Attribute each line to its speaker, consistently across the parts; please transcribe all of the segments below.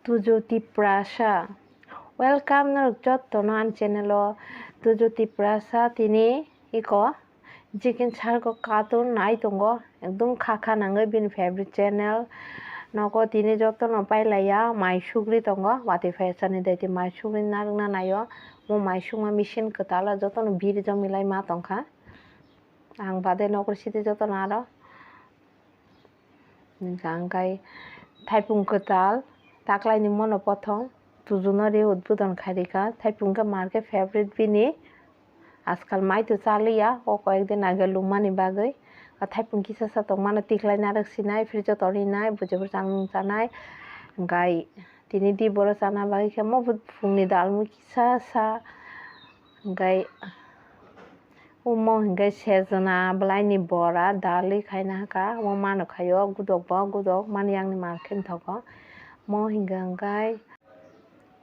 Speaker 1: Tujutiprasa. Welcome na jottonan channel Tujutiprasa tini iko jikin sarko cartoon nai tongo ekdom khakha nangai bin favorite channel noko tini jottono pailaya mai sugri tongo wati fashion deti mai sugri narna nayo mo mai sugma machine ketala jottono bir jomilai ma tongkha ang bade nokor siti jottono aro angkai taipung ketal taklai ni mono pothom tujunori udbodon khairika taipung ke marke favorite bini आजकल माई तो चालिया ओ कয়েক दिन आगे लुमानी बागै थाइपुं किसा सा तो माने तिखलाय नारक सिनाय फ्रिज तोरि नाय बुजबो जांग जानाय गाय तिनि दि बरो जाना बागै के मो फुंनि दालमु किसा सा गाय उमो हिंगाय सेजना बलायनि बरा दालि खायना का मो मानो खायो गुदक माने आंनि मार्केन थको मो हिंगा गाय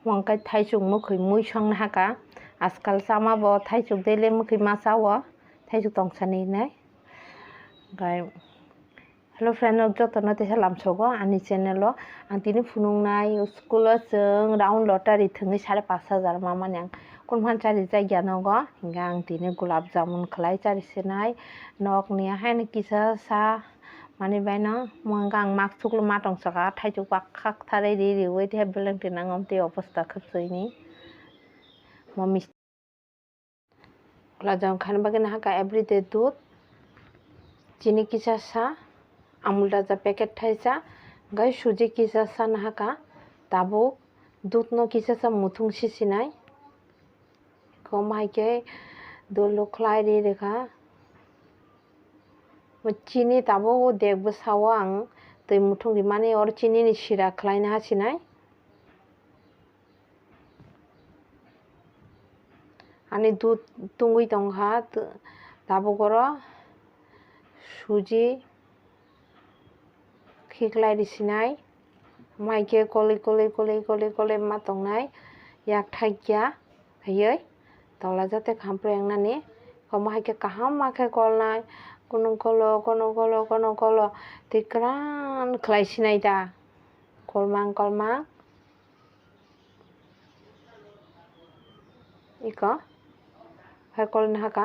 Speaker 1: मंगाय थाइजुं मुखै मुइ संना हाका आजकल sama bo thaisuk dele mukhi ma sawo thaisuk tongsani nai gai hello friend jotono te salam sogo ani channel o ang tini phunung nai school o jeng round lottery thungi 5,500 mama yang kunman chari jagya nogo hinga ang tini gulab jamun khlai chari sinai nok ni hain kisa sa mani baino mongang mak chuklu matong saka thaisuk bak khak thare ri wait have beleng tinangom te obostha khapsoini mami Lajang khan bagin haka everyday दूध चीनी किसा सा अमूल राजा packet थाइसा गाय सुजी किसा सा नहाका ताबो दूध no किसा सा मुथुंग सिसिनाय कमाइके दोलो खलाय रे रेखा चीनी ताबो देखबो सावो आं दै मुथुंग माने और चीनी नि सिरा खलायना हासिनाय आणि दूध तुंगुई तंगहा ताबो गरो सुजी खिखलाय रिसिनाय माइके कले मा तंगनाय याक थाइया हैयै तला जाते खामप्रो एंगनानि कमाइके काहाम माखे कलनाय कोनो कलो तिक्रान खलायसिनाय दा कलमां इको कल हका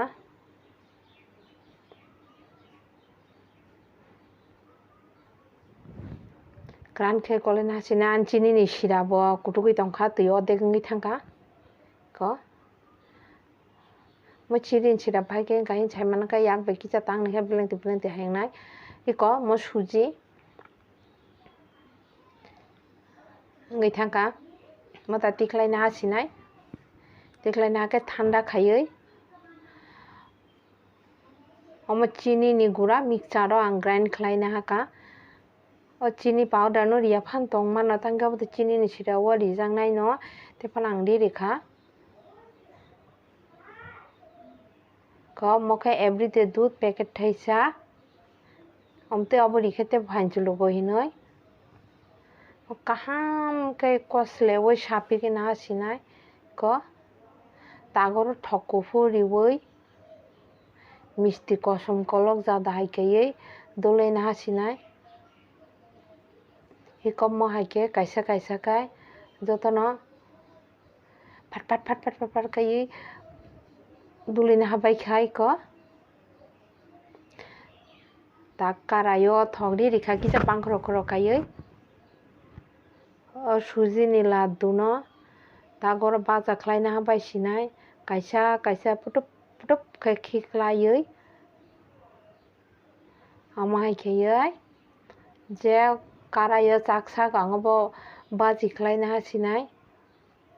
Speaker 1: क्रान खे कले हासिना आनचिनी नि सिराबो कुटुगै तंखा तैयो देगंगै थांखा को मो चिरिन सिरा भाइके गाइन छाइमान का याक बाकी जा तांग ने ब्लेंते हेंगनाय इको मो सुजी गै थांखा मता तिखलायना हासिनाय तिखलायना के ठंडा खायै ओमो चीनी नि गुरा मिक्सचार आं ग्राइंड खलायना हाका ओ चीनी पाउडर नो रिया फान तंग मानो तांगाबो चीनी नि सिरा वा रिजांनाय न तेफान आं दी रेखा क मखे एवरीडे दूध पैकेट थाइसा ओमते अब रिखेते भांजुलो बहिनय काहाम के कसले वो सापि के ना सिनाय क तागर ठकुफु रिवै मिस्टी कसम कलक जा दाहायकै दोलेना हासिनाय हिकम महायके कायसा काय जतनो फट kai दुलिना हाबाय खाय क ताकारायो थगरि रिखा किसा पांखरो खायै सुजी नि लादु न तागर बाजा खलायना हाबाय सिनाय कायसा पुटुप खै खिखलायै अमाहायखैयै जे कारायो चाकसा गांगबो बाजि खलायना हासिनाय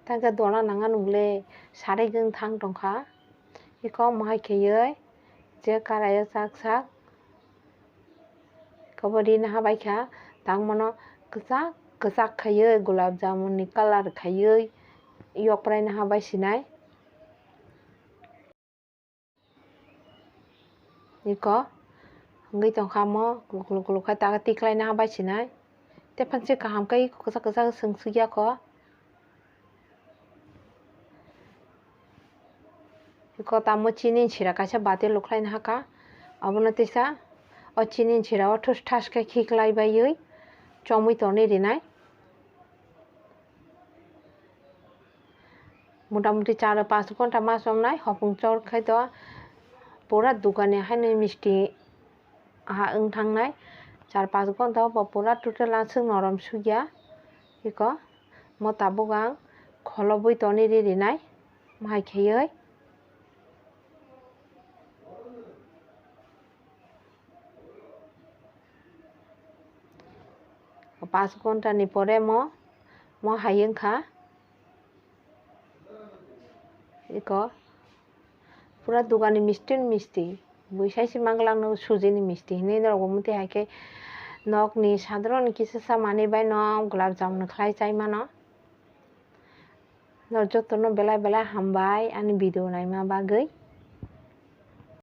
Speaker 1: तांगा दना नांगा नुले सारै गं थां दंखा इको माहायखैयै जे कारायो चाकसा कबरिना हाबायखा तांमनो गजा खायै गुलाब जामुन नि कलर खायै यकरायना हाबाय सिनाय eco ngै tongkhamo gulu khai ta tiklaina habai sinai te phanse kaham kai kasa sengsuya ko iko tamo chini chira kaisa bate luklaina haka abono tesa o chini chira o thus thas kai khiklai bayoi chomui toni rinai মোটামুটি 4-5 ঘন্টা মা সমনাय हफुं चर खायतो पूरा दुकाने हायनो मिस्टी हा थांनाय 4-5 घन्टा पूरा टोटल जों नरम सुगिया इको मताबुगां खलबुई तनि रिनाय माय खेयै 5 घन्टानि परे म हायंखा इको पूरा दुकानी मिस्टी बैसाइसे मांगलांनो सुजिनि मिस्टी हिने नरगो मुते हायके नकनि साधारण किसे सामानि बाय न गुलाब जामुन खलाय चाय मानो न जतनो बेला हामबाय आनि भिडिअ नायमा बागै